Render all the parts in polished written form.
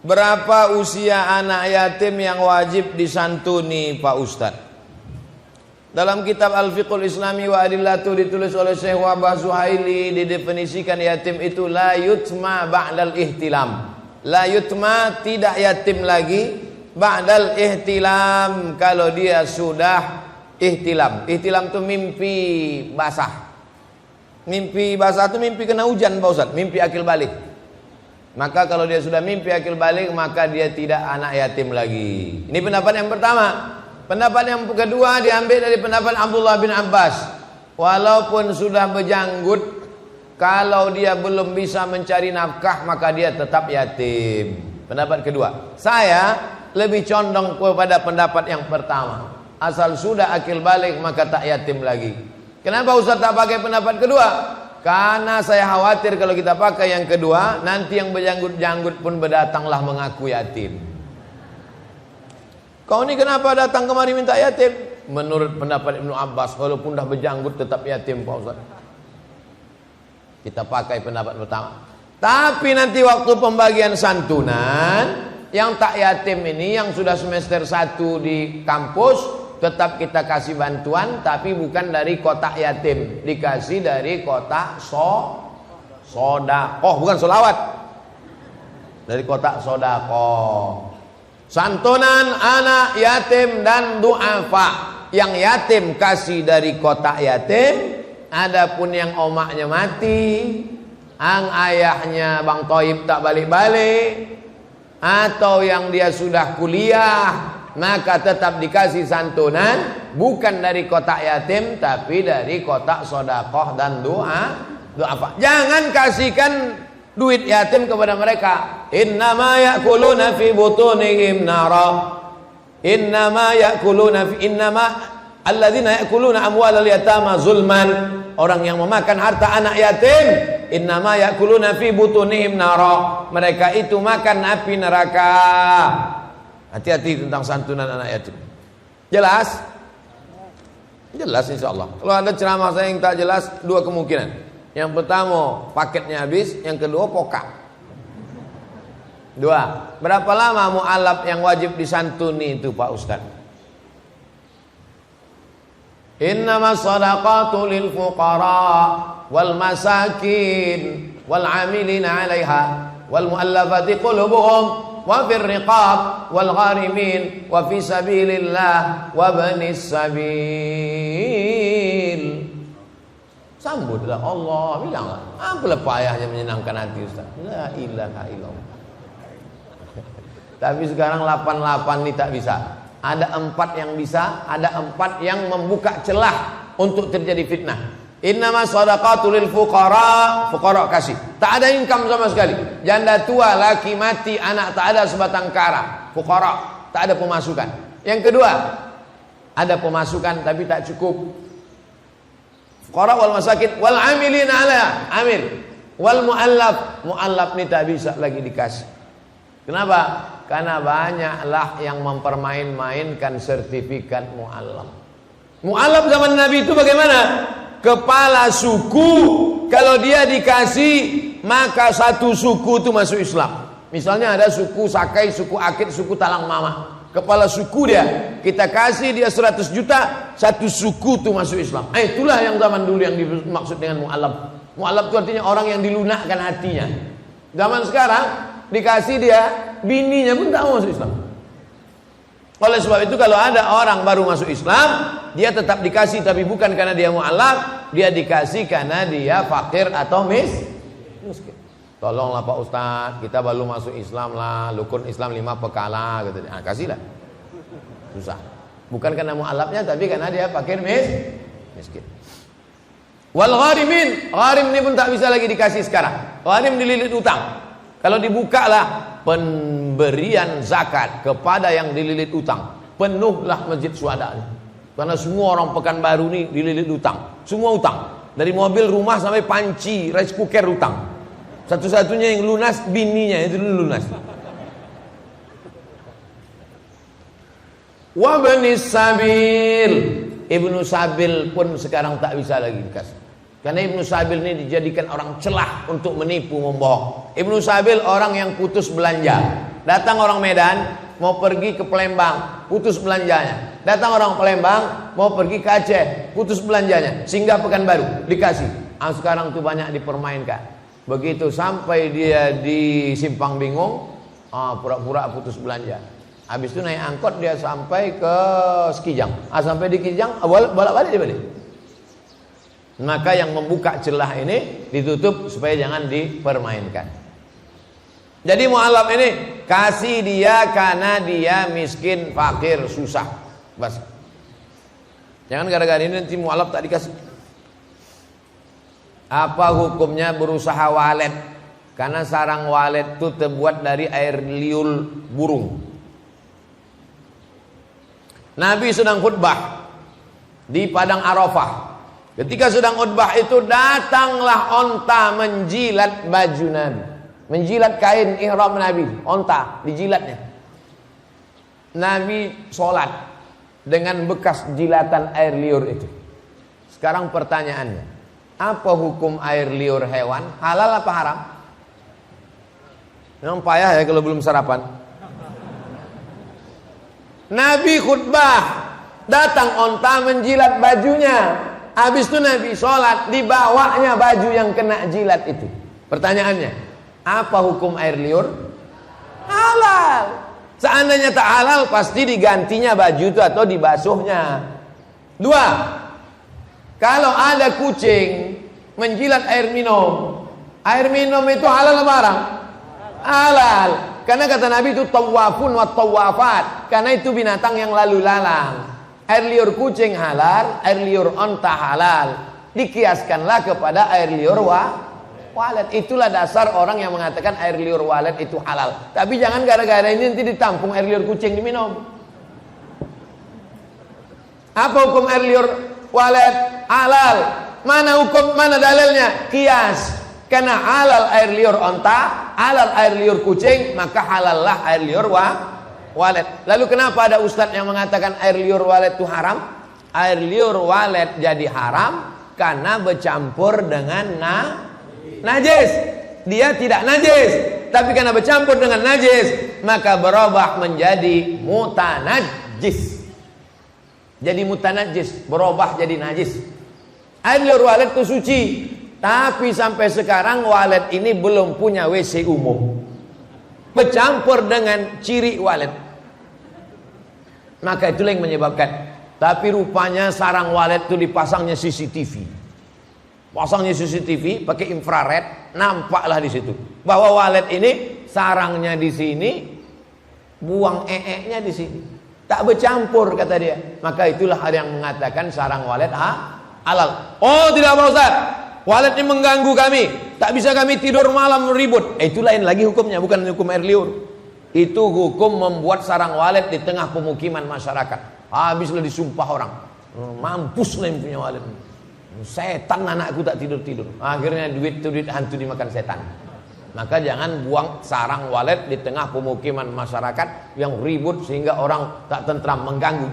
Berapa usia anak yatim yang wajib disantuni Pak Ustadz? Dalam kitab Al-Fiqhul Islami wa Adillatu ditulis oleh Syekh Wahbah Zuhaili, didefinisikan yatim itu la yutma ba'dal ihtilam. La yutma, tidak yatim lagi, ba'dal ihtilam, kalau dia sudah ihtilam. Ihtilam itu mimpi basah. Mimpi basah itu mimpi kena hujan Pak Ustadz, mimpi akil balik. Maka kalau dia sudah mimpi akil balik, maka dia tidak anak yatim lagi. Ini pendapat yang pertama. Pendapat yang kedua diambil dari pendapat Abdullah bin Abbas. Walaupun sudah berjanggut, kalau dia belum bisa mencari nafkah, maka dia tetap yatim. Pendapat kedua. Saya lebih condong kepada pendapat yang pertama. Asal sudah akil balik, maka tak yatim lagi. Kenapa Ustaz tak pakai pendapat kedua? Karena saya khawatir kalau kita pakai yang kedua, nanti yang berjanggut-janggut pun berdatanglah mengaku yatim. Kau ini kenapa datang kemari minta yatim? Menurut pendapat Ibnu Abbas, walaupun dah berjanggut tetap yatim Pak Ustaz. Kita pakai pendapat pertama. Tapi nanti waktu pembagian santunan, yang tak yatim ini, yang sudah semester 1 di kampus, tetap kita kasih bantuan, tapi bukan dari kotak yatim, dikasih dari kotak sodakoh, bukan solawat, dari kotak sodakoh. Santunan anak yatim dan du'afa, yang yatim kasih dari kotak yatim. Adapun yang omaknya mati, ang ayahnya Bang Toib tak balik-balik, atau yang dia sudah kuliah, maka tetap dikasih santunan, bukan dari kotak yatim, tapi dari kotak sodakoh dan du'afa. Jangan kasihkan duit yatim kepada mereka. Innama ya'kuluna fi butunihim nara. Innama alladzina ya'kuluna amwalal yatama zulman. Orang yang memakan harta anak yatim, innama ya'kuluna fi butunihim nara. Mereka itu makan api neraka. Hati-hati tentang santunan anak yatim. Jelas? Jelas insyaallah. Kalau ada ceramah saya yang tak jelas, dua kemungkinan. Yang pertama paketnya habis, yang kedua pokak. Dua. Berapa lama mu'alaf yang wajib disantuni itu Pak Ustaz? Innamas shadaqatu lil fuqara wal masakin wal 'amilina 'alaiha wal mu'allafati qulubuhum wa fir riqab wal gharimin wa fi sabilillah wa banis sabil. Sambutlah Allah, bilanglah apalah payahnya menyenangkan hati Ustaz. La ilaha illallah. Tapi sekarang 88 ini tak bisa. Ada 4 yang bisa, ada 4 yang membuka celah untuk terjadi fitnah. Innama shadaqatu lil fuqara, fuqara kasih. Tak ada income sama sekali. Janda tua, laki mati, anak tak ada sebatang kara. Fuqara, tak ada pemasukan. Yang kedua, ada pemasukan tapi tak cukup. Fuqara wal masakin wal 'amilina 'ala, amil. Wal mu'allaf, mu'allaf ni tak bisa lagi dikasih. Kenapa? Karena banyaklah yang mempermain-mainkan sertifikat mu'allaf. Mu'allaf zaman Nabi itu bagaimana? Kepala suku, kalau dia dikasih, maka satu suku itu masuk Islam. Misalnya ada suku Sakai, suku Akid, suku Talang Mama. Kepala suku dia, kita kasih dia 100 juta, satu suku itu masuk Islam. Itulah yang zaman dulu yang dimaksud dengan mu'allaf. Mu'allaf itu artinya orang yang dilunakkan hatinya. Zaman sekarang dikasih dia, bininya pun tak mau masuk Islam. Oleh sebab itu kalau ada orang baru masuk Islam, dia tetap dikasih, tapi bukan karena dia mu'alaf, dia dikasih karena dia fakir atau miskin. Tolonglah Pak Ustadz, kita baru masuk Islam lah, rukun Islam 5 perkara gitu. Nah, kasihlah. Susah. Bukan karena mu'alafnya, tapi karena dia fakir miskin. Wal gharimin, gharim ini pun tak bisa lagi dikasih sekarang. Gharim dililit utang. Kalau dibukalah pemberian zakat kepada yang dililit utang, penuhlah masjid Syuhada. Karena semua orang Pekanbaru ini dililit utang, semua utang, dari mobil, rumah sampai panci, rice cooker utang. Satu-satunya yang lunas bininya, itu lunas. Wa banis sabil, Ibnu Sabil pun sekarang tak bisa lagi dikasih. Karena Ibnu Sabil ini dijadikan orang celah untuk menipu, membohong. Ibnu Sabil orang yang putus belanja. Datang orang Medan mau pergi ke Palembang, putus belanjanya. Datang orang Palembang mau pergi ke Aceh, putus belanjanya. Singgah Pekanbaru, dikasih. Sekarang tuh banyak dipermainkan. Begitu sampai dia di Simpang Bingung, pura-pura putus belanja. Habis itu naik angkot dia sampai ke Sekijang. Sampai di Sekijang bolak-balik dia balik. Maka yang membuka celah ini ditutup supaya jangan dipermainkan. Jadi mu'alaf ini kasih dia karena dia miskin, fakir, susah. Bas. Jangan gara-gara ini nanti mu'alaf tak dikasih. Apa hukumnya berusaha walet? Karena sarang walet itu terbuat dari air liur burung. Nabi sedang khutbah di padang Arafah. Ketika sedang khutbah itu datanglah onta menjilat baju Nabi. Menjilat kain ihram Nabi, onta dijilatnya. Nabi sholat dengan bekas jilatan air liur itu. Sekarang pertanyaannya, apa hukum air liur hewan? Halal apa haram? Memang payah ya kalau belum sarapan. Nabi khutbah, datang onta menjilat bajunya. Habis itu Nabi sholat, dibawanya baju yang kena jilat itu. Pertanyaannya, apa hukum air liur? Halal. Seandainya tak halal, pasti digantinya baju itu atau dibasuhnya. 2. Kalau ada kucing menjilat air minum itu halal apa haram? Halal. Karena kata Nabi itu tawafun wa tawafat. Karena itu binatang yang lalu lalang. Air liur kucing halal, air liur onta halal. Dikiaskanlah kepada air liur walet. Itulah dasar orang yang mengatakan air liur walet itu halal. Tapi jangan gara-gara ini nanti ditampung air liur kucing diminum. Apa hukum air liur walet? Halal. Mana hukum, mana dalilnya? Kias. Karena halal air liur onta, halal air liur kucing, maka halallah air liur walet. Lalu kenapa ada ustadz yang mengatakan air liur walet itu haram? Air liur walet jadi haram karena bercampur dengan najis. Dia tidak najis, tapi karena bercampur dengan najis maka berubah menjadi mutanajis. Jadi mutanajis, berubah jadi najis. Air liur walet itu suci, tapi sampai sekarang walet ini belum punya WC umum. Bercampur dengan ciri walet. Maka itulah yang menyebabkan. Tapi rupanya sarang walet itu dipasangnya CCTV. Pasangnya CCTV pakai infrared, nampaklah di situ bahwa walet ini sarangnya di sini, buang nya di sini. Tak bercampur kata dia. Maka itulah hal yang mengatakan sarang walet halal. Oh tidak Pak Ustaz, walet ini mengganggu kami, tak bisa kami tidur malam ribut. Itu lain lagi hukumnya, bukan hukum air liur. Itu hukum membuat sarang walet di tengah pemukiman masyarakat. Habislah disumpah orang, mampuslah yang punya walet. Setan anakku tak tidur-tidur. Akhirnya duit hantu dimakan setan. Maka jangan buang sarang walet di tengah pemukiman masyarakat yang ribut sehingga orang tak tentram, mengganggu.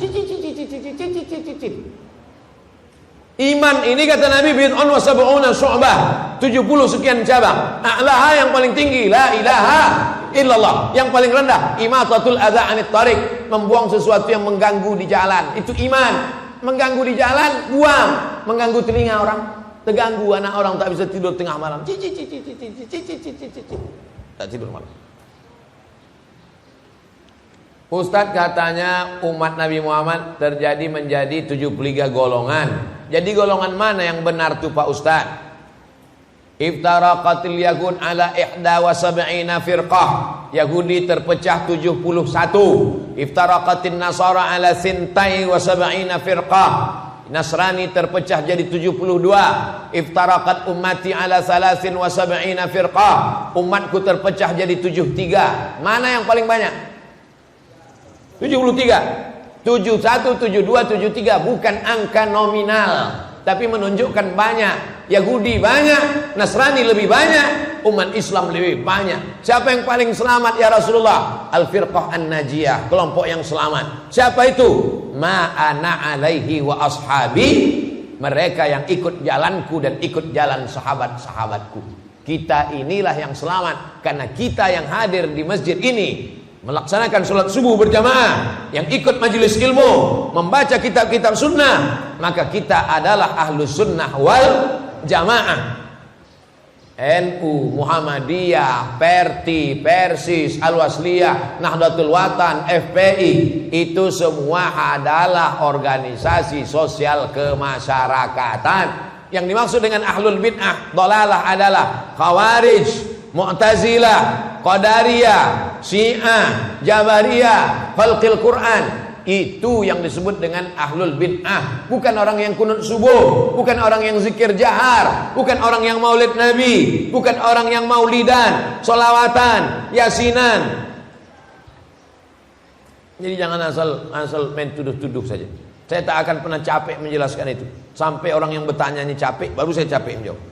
Iman ini kata Nabi bid'un wa sab'una syu'bah, 70 sekian cabang. A'laha yang paling tinggi la ilaha illallah. Yang paling rendah imatatul adza 'anit thariq, membuang sesuatu yang mengganggu di jalan. Itu iman. Mengganggu di jalan, buang. Mengganggu telinga orang, terganggu anak orang tak bisa tidur tengah malam. Tak tidur malam. Ustadz katanya umat Nabi Muhammad terjadi menjadi 73 golongan. Jadi golongan mana yang benar tuh Pak Ustadz? Iftaraqatil yahud ala 71 firqah. Yahudi terpecah 71. Iftaraqatin nasara ala 72 firqah. Nasrani terpecah jadi 72. Iftaraqat ummati ala 73 firqah. Umatku terpecah jadi 73. Mana yang paling banyak? 73. 71, 72, 73 bukan angka nominal, tapi menunjukkan banyak. Yahudi banyak, Nasrani lebih banyak, umat Islam lebih banyak. Siapa yang paling selamat ya Rasulullah? Al-firqah an-najiyah, kelompok yang selamat. Siapa itu? Ma ana alaihi wa ashabi, mereka yang ikut jalanku dan ikut jalan sahabat-sahabatku. Kita inilah yang selamat karena kita yang hadir di masjid ini melaksanakan sholat subuh berjamaah, yang ikut majelis ilmu, membaca kitab-kitab sunnah, maka kita adalah ahlus sunnah wal jamaah. NU, Muhammadiyah, Perti, Persis, Al-Wasliyah, Nahdlatul Watan, FPI, itu semua adalah organisasi sosial kemasyarakatan. Yang dimaksud dengan ahlul bid'ah dhalalah adalah Khawarij, Mu'tazilah, Qadariyah, Syiah, Jabariyah, Khalqil Quran. Itu yang disebut dengan ahlul bid'ah. Bukan orang yang kunut subuh, bukan orang yang zikir jahar, bukan orang yang maulid nabi, bukan orang yang maulidan, solawatan, yasinan. Jadi jangan asal main tuduh-tuduh saja. Saya tak akan pernah capek menjelaskan itu. Sampai orang yang bertanya ini capek, baru saya capek menjawab.